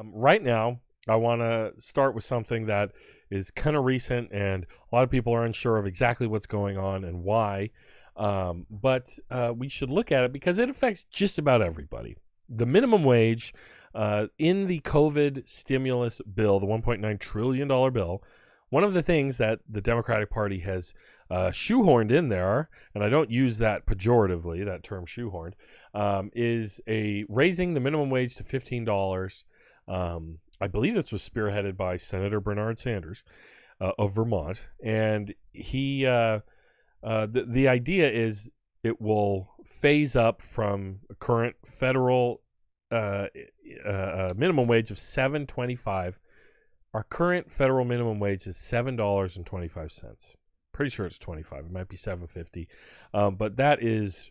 Right now, I want to start with something that is kind of recent, and a lot of people are unsure of exactly what's going on and why. But we should look at it because it affects just about everybody. The minimum wage in the COVID stimulus bill, the $1.9 trillion bill, one of the things that the Democratic Party has shoehorned in there, and I don't use that pejoratively, that term shoehorned, is raising the minimum wage to $15. I believe this was spearheaded by Senator Bernard Sanders of Vermont, and the idea is it will phase up from a current federal minimum wage of $7.25. Our current federal minimum wage is $7.25. Pretty sure it's 25. It might be $7.50, but that is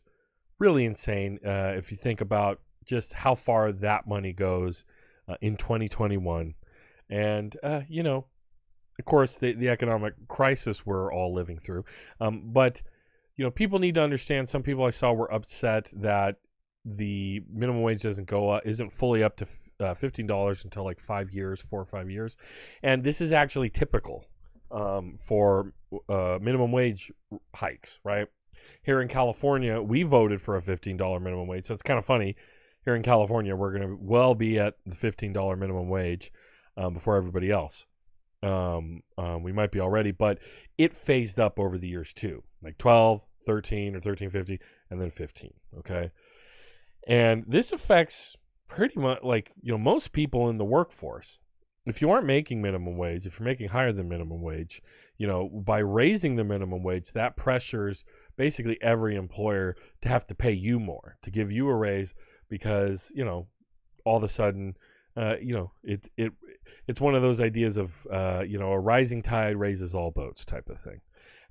really insane if you think about just how far that money goes in 2021. And, of course, the economic crisis we're all living through. But, people need to understand, some people I saw were upset that the minimum wage isn't fully up to $15 until like 4 or 5 years. And this is actually typical for minimum wage hikes, right? Here in California, we voted for a $15 minimum wage. So it's kind of funny. Here in California, we're going to well be at the $15 minimum wage before everybody else. We might be already, but it phased up over the years too, like 12, 13, or 13.50, and then 15. Okay. And this affects pretty much most people in the workforce. If you aren't making minimum wage, if you're making higher than minimum wage, by raising the minimum wage, that pressures basically every employer to have to pay you more, to give you a raise, because, all of a sudden, it's one of those ideas of, a rising tide raises all boats type of thing.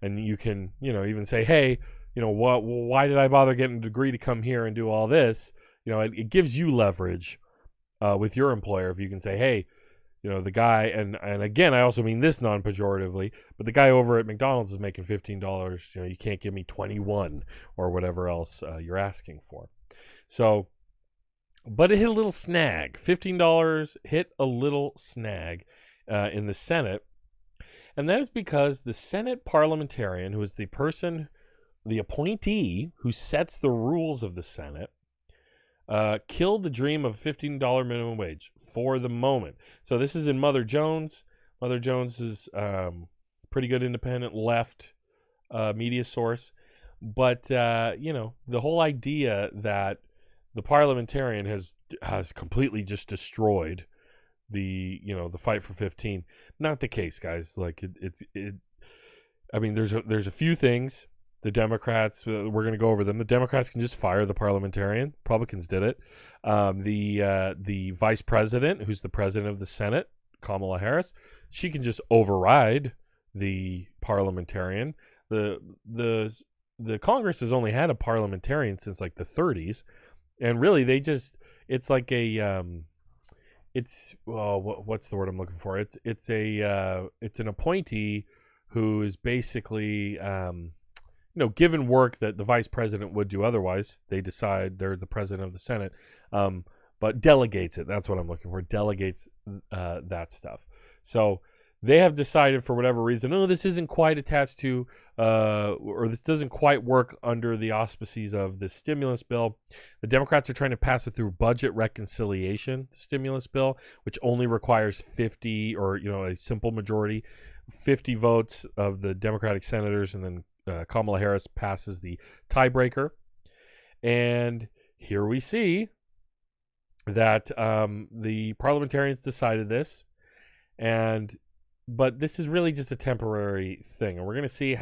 And you can, even say, hey, why did I bother getting a degree to come here and do all this? It gives you leverage with your employer if you can say, hey, the guy, and again, I also mean this non-pejoratively, but the guy over at McDonald's is making $15. You can't give me 21 or whatever else you're asking for. So, but it hit a little snag. $15 hit a little snag in the Senate. And that is because the Senate parliamentarian, who is the appointee who sets the rules of the Senate, killed the dream of $15 minimum wage for the moment. So this is in Mother Jones. Mother Jones is pretty good independent left media source. But, the whole idea that the parliamentarian has completely just destroyed the fight for 15. Not the case, guys. Like there's a few things. The Democrats, we're going to go over them. The Democrats can just fire the parliamentarian. Republicans did it. The vice president, who's the president of the Senate, Kamala Harris, she can just override the parliamentarian. The Congress has only had a parliamentarian since like the 30s, and really it's like a what's the word I'm looking for? It's an appointee who is basically given work that the vice president would do otherwise. They decide they're the president of the Senate, but delegates it. That's what I'm looking for. Delegates that stuff. So they have decided for whatever reason, this isn't quite attached to, or this doesn't quite work under the auspices of the stimulus bill. The Democrats are trying to pass it through budget reconciliation, the stimulus bill, which only requires 50 or, a simple majority, 50 votes of the Democratic senators, and then Kamala Harris passes the tiebreaker. And here we see that the parliamentarians decided this, but this is really just a temporary thing. And we're going to see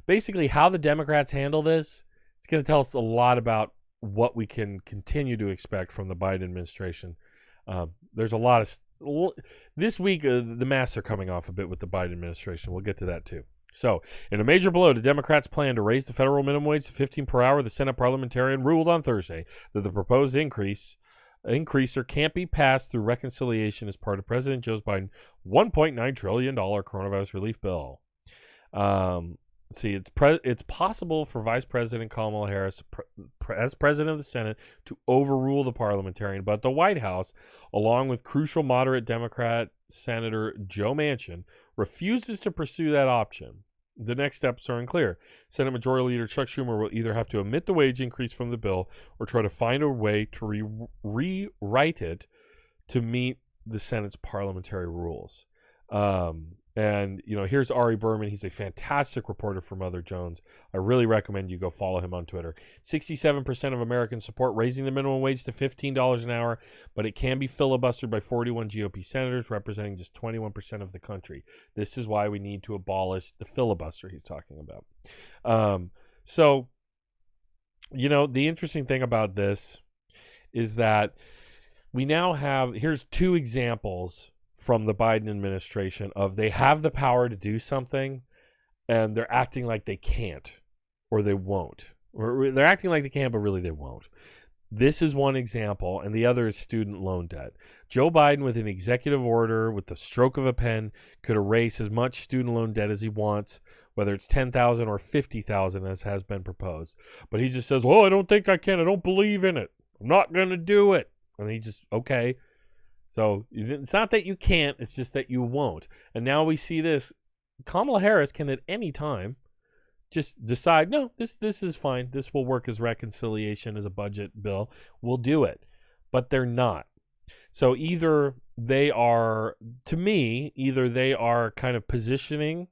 basically how the Democrats handle this. It's going to tell us a lot about what we can continue to expect from the Biden administration. There's a lot of this week, the masks are coming off a bit with the Biden administration. We'll get to that too. So, in a major blow to Democrats' plan to raise the federal minimum wage to $15 per hour, the Senate parliamentarian ruled on Thursday that the proposed increaser can't be passed through reconciliation as part of President Joe Biden's $1.9 trillion coronavirus relief bill. see, it's possible for Vice President Kamala Harris, as president of the Senate, to overrule the parliamentarian, but the White House, along with crucial moderate Democrat Senator Joe Manchin, refuses to pursue that option. The next steps are unclear. Senate Majority Leader Chuck Schumer will either have to omit the wage increase from the bill or try to find a way to rewrite it to meet the Senate's parliamentary rules. And, here's Ari Berman. He's a fantastic reporter for Mother Jones. I really recommend you go follow him on Twitter. 67% of Americans support raising the minimum wage to $15 an hour, but it can be filibustered by 41 GOP senators, representing just 21% of the country. This is why we need to abolish the filibuster he's talking about. So, the interesting thing about this is that we now have, here's two examples from the Biden administration of they have the power to do something and they're acting like they can't or they won't. Or they're acting like they can, but really they won't. This is one example, and the other is student loan debt. Joe Biden, with an executive order, with the stroke of a pen, could erase as much student loan debt as he wants, whether it's $10,000 or $50,000 as has been proposed. But he just says, "Oh, I don't think I can. I don't believe in it. I'm not going to do it." And he just, okay. So it's not that you can't, it's just that you won't. And now we see this. Kamala Harris can at any time just decide, no, this is fine. This will work as reconciliation, as a budget bill. We'll do it. But they're not. So either they are kind of positioning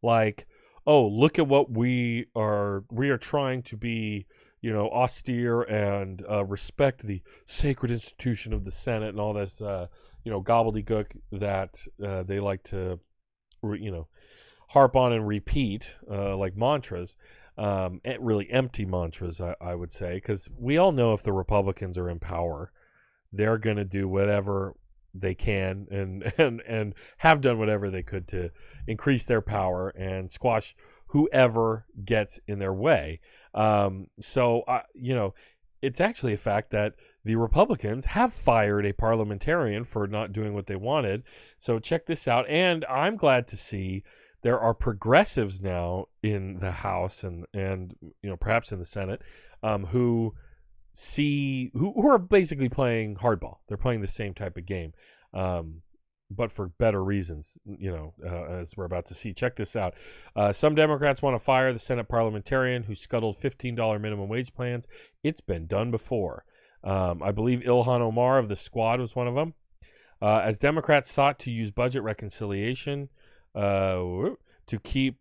like, oh, look at what we are trying to be, austere and respect the sacred institution of the Senate and all this, gobbledygook that they like to, harp on and repeat like mantras, really empty mantras, I would say, because we all know if the Republicans are in power, they're going to do whatever they can and have done whatever they could to increase their power and squash whoever gets in their way. So it's actually a fact that the Republicans have fired a parliamentarian for not doing what they wanted. So check this out. And I'm glad to see there are progressives now in the House and perhaps in the Senate who are basically playing hardball. They're playing the same type of game. But for better reasons, as we're about to see. Check this out. Some Democrats want to fire the Senate parliamentarian who scuttled $15 minimum wage plans. It's been done before. I believe Ilhan Omar of the Squad was one of them. As Democrats sought to use budget reconciliation to keep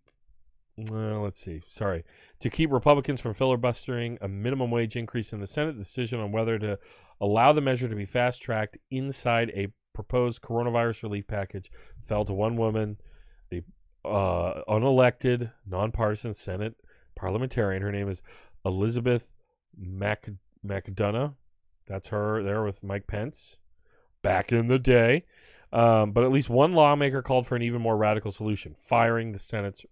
Republicans from filibustering a minimum wage increase in the Senate, the decision on whether to allow the measure to be fast-tracked inside a proposed coronavirus relief package fell to one woman, the unelected, nonpartisan Senate parliamentarian. Her name is Elizabeth McDonough. That's her there with Mike Pence back in the day. But at least one lawmaker called for an even more radical solution, firing the Senate's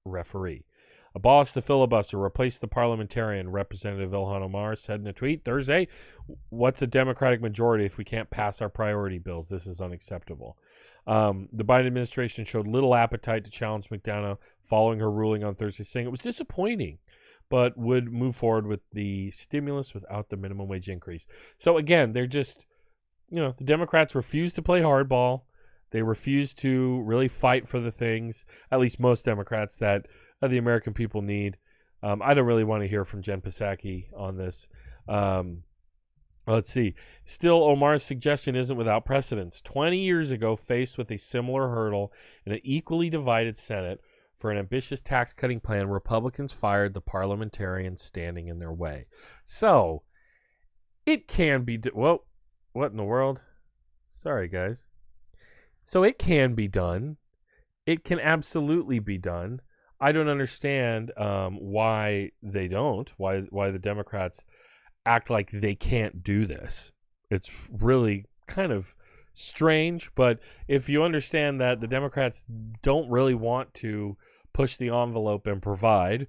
referee. Abolish the filibuster, replace the parliamentarian, Representative Ilhan Omar said in a tweet Thursday. What's a Democratic majority if we can't pass our priority bills? This is unacceptable. The Biden administration showed little appetite to challenge McDonough following her ruling on Thursday, saying it was disappointing, but would move forward with the stimulus without the minimum wage increase. So again, they're just, the Democrats refuse to play hardball. They refuse to really fight for the things, at least most Democrats, that the American people need. I don't really want to hear from Jen Psaki on this. Let's see. Still, Omar's suggestion isn't without precedence. 20 years ago, faced with a similar hurdle in an equally divided Senate for an ambitious tax-cutting plan, Republicans fired the parliamentarian standing in their way. So, it can be... Whoa, what in the world? Sorry, guys. So, it can be done. It can absolutely be done. I don't understand why they don't, why the Democrats act like they can't do this. It's really kind of strange, but if you understand that the Democrats don't really want to push the envelope and provide,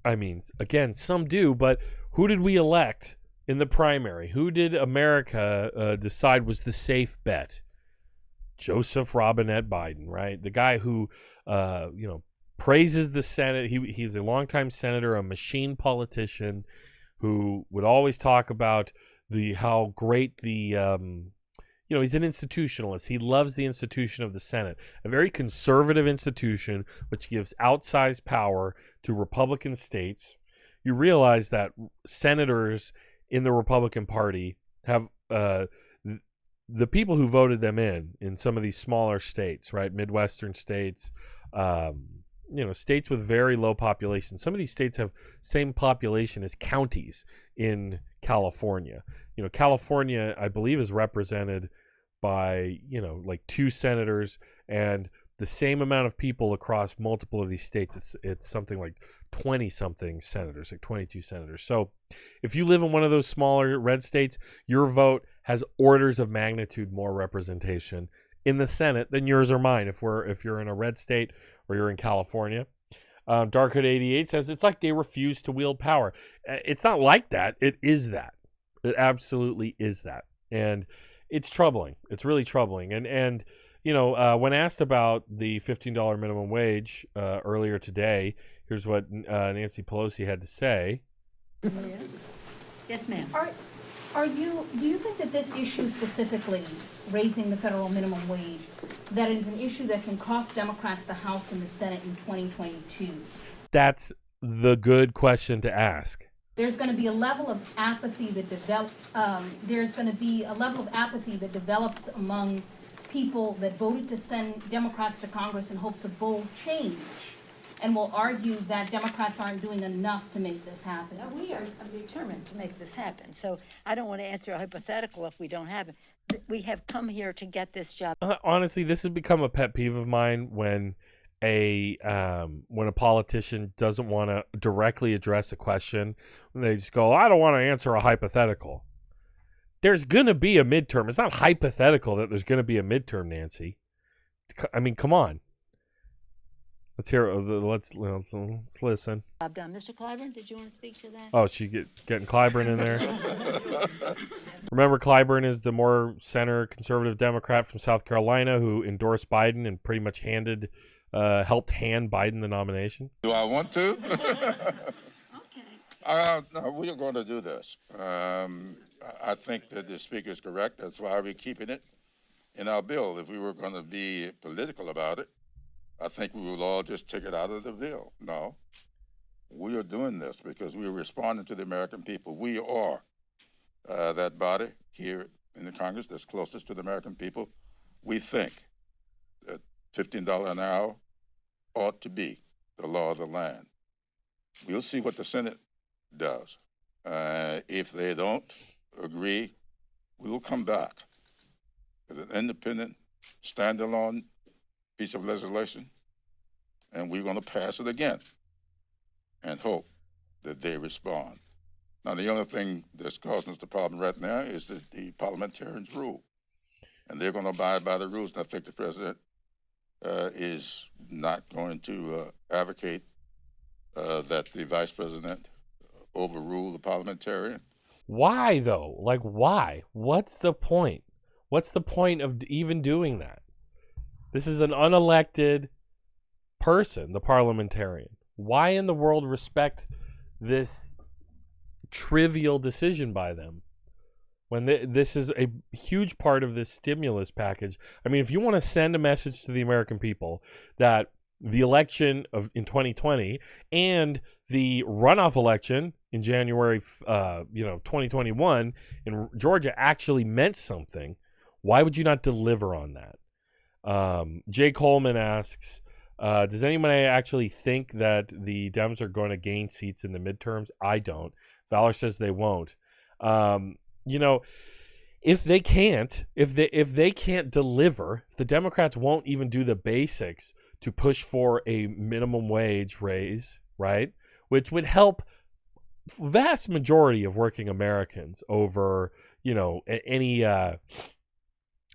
I mean, again, some do, but who did we elect in the primary? Who did America decide was the safe bet? Joseph Robinette Biden, right? The guy who, praises the Senate. He's a longtime senator, a machine politician who would always talk about how great he's an institutionalist. He loves the institution of the Senate, a very conservative institution which gives outsized power to Republican states. You realize that senators in the Republican Party have the people who voted them in some of these smaller states, right? Midwestern states, states with very low population. Some of these states have same population as counties in California. California, I believe, is represented by, like 2 senators and the same amount of people across multiple of these states. It's something like 20-something senators, like 22 senators. So if you live in one of those smaller red states, your vote has orders of magnitude more representation in the Senate than yours or mine if you're in a red state or you're in California. Darkhood 88 says it's like they refuse to wield power. It's not like that. It is that. It absolutely is that. And it's troubling. It's really troubling. And when asked about the $15 minimum wage earlier today, here's what Nancy Pelosi had to say. Yes, ma'am. Do you think that this issue specifically, raising the federal minimum wage, that is an issue that can cost Democrats the House and the Senate in 2022? That's the good question to ask. There's going to be a level of apathy that develops among people that voted to send Democrats to Congress in hopes of bold change, and will argue that Democrats aren't doing enough to make this happen. Now, we are determined to make this happen. So I don't want to answer a hypothetical if we don't have it. We have come here to get this job. Honestly, this has become a pet peeve of mine when a politician doesn't want to directly address a question. When they just go, I don't want to answer a hypothetical. There's going to be a midterm. It's not hypothetical that there's going to be a midterm, Nancy. I mean, come on. Let's hear. Let's listen. Job done. Mr. Clyburn, did you want to speak to that? Oh, she getting Clyburn in there. Remember, Clyburn is the more center conservative Democrat from South Carolina who endorsed Biden and pretty much helped hand Biden the nomination. Do I want to? Okay. No, we are going to do this. I think that the speaker is correct. That's why we're keeping it in our bill. If we were going to be political about it, I think we would all just take it out of the bill. No, we are doing this because we are responding to the American people. We are that body here in the Congress that's closest to the American people. We think that $15 an hour ought to be the law of the land. We'll see what the Senate does. If they don't agree, we will come back with an independent, standalone piece of legislation, and we're going to pass it again and hope that they respond. Now, the only thing that's causing us the problem right now is the parliamentarians' rule, and they're going to abide by the rules. And I think the president is not going to advocate that the vice president overrule the parliamentarian. Why, though? Like, why? What's the point? What's the point of even doing that? This is an unelected person, the parliamentarian. Why in the world respect this trivial decision by them when this is a huge part of this stimulus package? I mean, if you want to send a message to the American people that the election in 2020 and the runoff election in January 2021 in Georgia actually meant something, why would you not deliver on that? Jay Coleman asks, does anyone actually think that the Dems are going to gain seats in the midterms? I don't. Valor says they won't. If they can't deliver, if the Democrats won't even do the basics to push for a minimum wage raise, right, which would help vast majority of working Americans over, any.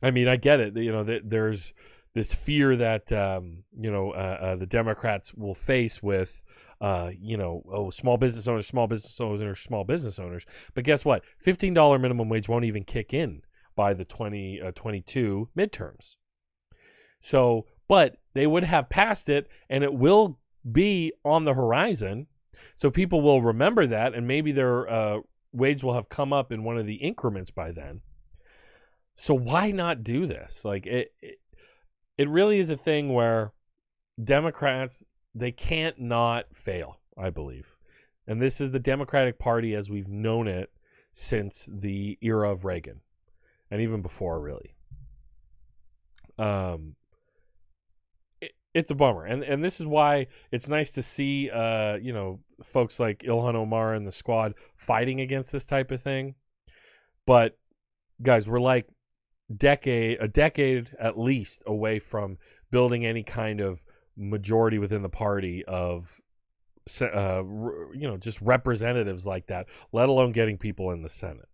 I mean, I get it. There's this fear that the Democrats will face with small business owners. But guess what? $15 minimum wage won't even kick in by the 2022 midterms. So, but they would have passed it, and it will be on the horizon. So people will remember that, and maybe their wage will have come up in one of the increments by then. So why not do this? Like it really is a thing where Democrats, they can't not fail, I believe. And this is the Democratic Party as we've known it since the era of Reagan, and even before, really. It's a bummer, and this is why it's nice to see folks like Ilhan Omar and the squad fighting against this type of thing. But guys, we're like a decade at least away from building any kind of majority within the party of just representatives like that, let alone getting people in the Senate.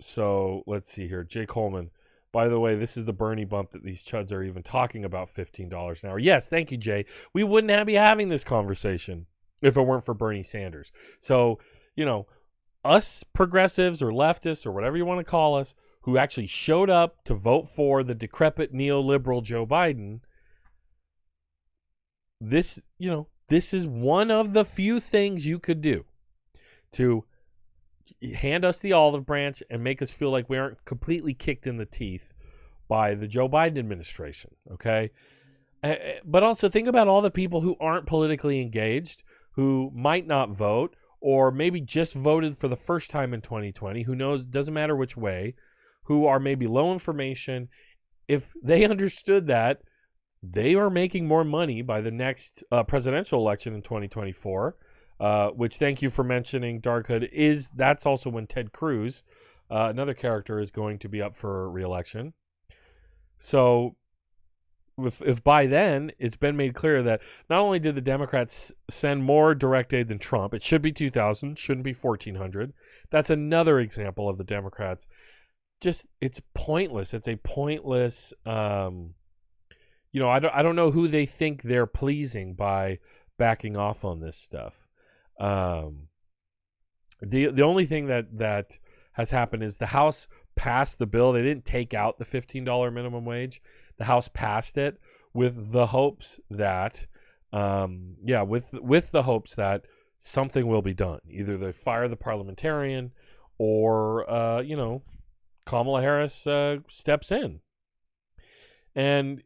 So let's see here. Jay Coleman, by the way, this is the Bernie bump that these chuds are even talking about, $15 an hour. Yes, thank you, Jay. We wouldn't be having this conversation if it weren't for Bernie Sanders. So, us progressives or leftists or whatever you want to call us, who actually showed up to vote for the decrepit neoliberal Joe Biden, this is one of the few things you could do to hand us the olive branch and make us feel like we aren't completely kicked in the teeth by the Joe Biden administration, okay? But also think about all the people who aren't politically engaged, who might not vote, or maybe just voted for the first time in 2020, who knows, doesn't matter which way, who are maybe low information. If they understood that they are making more money by the next presidential election in 2024, which, thank you for mentioning, Dark Hood, that's also when Ted Cruz, another character, is going to be up for re-election. So if by then it's been made clear that not only did the Democrats send more direct aid than Trump, it should be 2,000, shouldn't be 1,400. That's another example of the Democrats. It's pointless. It's a pointless, I don't know who they think they're pleasing by backing off on this stuff. The only thing that has happened is the House passed the bill. They didn't take out the $15 minimum wage. The House passed it with the hopes that, with the hopes that something will be done. Either they fire the parliamentarian, or Kamala Harris steps in. And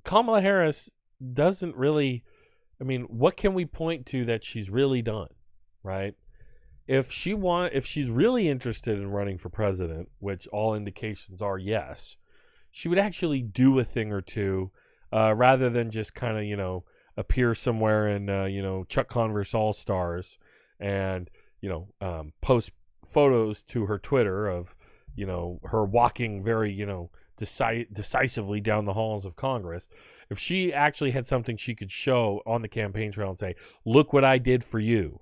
Kamala Harris doesn't really. I mean, what can we point to that she's really done, right? If she's really interested in running for president, which all indications are yes, she would actually do a thing or two, rather than just kind of, appear somewhere in, Chuck Converse All-Stars and, post photos to her Twitter of, her walking very, decisively down the halls of Congress. If she actually had something she could show on the campaign trail and say, look what I did for you.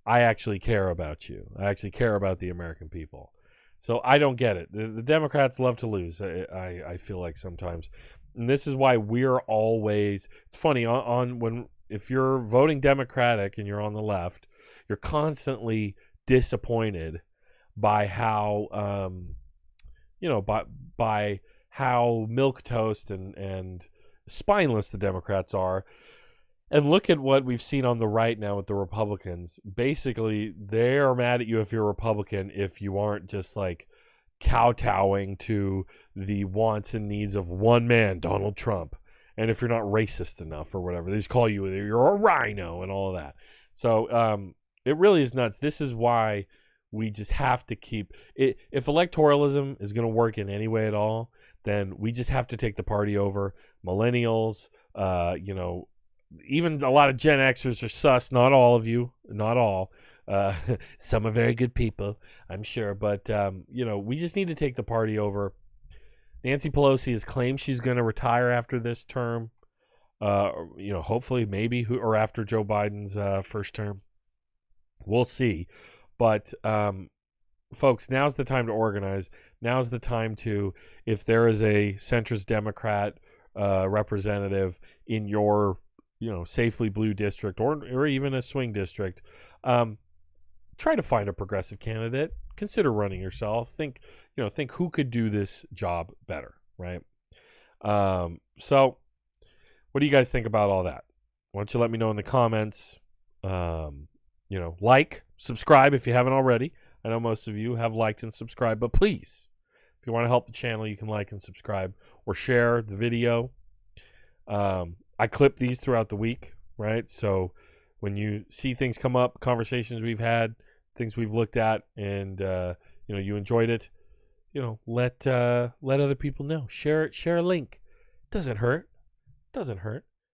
I actually care about you. I actually care about the American people. So I don't get it. The Democrats love to lose, I feel like sometimes. And this is why we're always, it's funny, if you're voting Democratic and you're on the left, you're constantly disappointed by how, by how milquetoast and spineless the Democrats are. And look at what we've seen on the right now with the Republicans. Basically, they are mad at you if you're a Republican if you aren't just like kowtowing to the wants and needs of one man, Donald Trump. And if you're not racist enough or whatever, they just call you, you're a rhino and all of that. So it really is nuts. This is why we just have to keep it. If electoralism is going to work in any way at all, then we just have to take the party over. Millennials, even a lot of Gen Xers are sus. Not all of you, not all. Some are very good people, I'm sure. But, we just need to take the party over. Nancy Pelosi has claimed she's going to retire after this term. Hopefully, maybe, or after Joe Biden's first term. We'll see. But, folks, now's the time to organize. Now's the time to, if there is a centrist Democrat representative in your safely blue district or even a swing district, try to find a progressive candidate. Consider running yourself. Think who could do this job better, right? So What do you guys think about all that? Why don't you let me know in the comments? Like, subscribe if you haven't already. I know most of you have liked and subscribed, but please, if you want to help the channel, you can like and subscribe or share the video. I clip these throughout the week, right? So when you see things come up, conversations we've had, things we've looked at, and you enjoyed it, let other people know. Share a link. Doesn't hurt.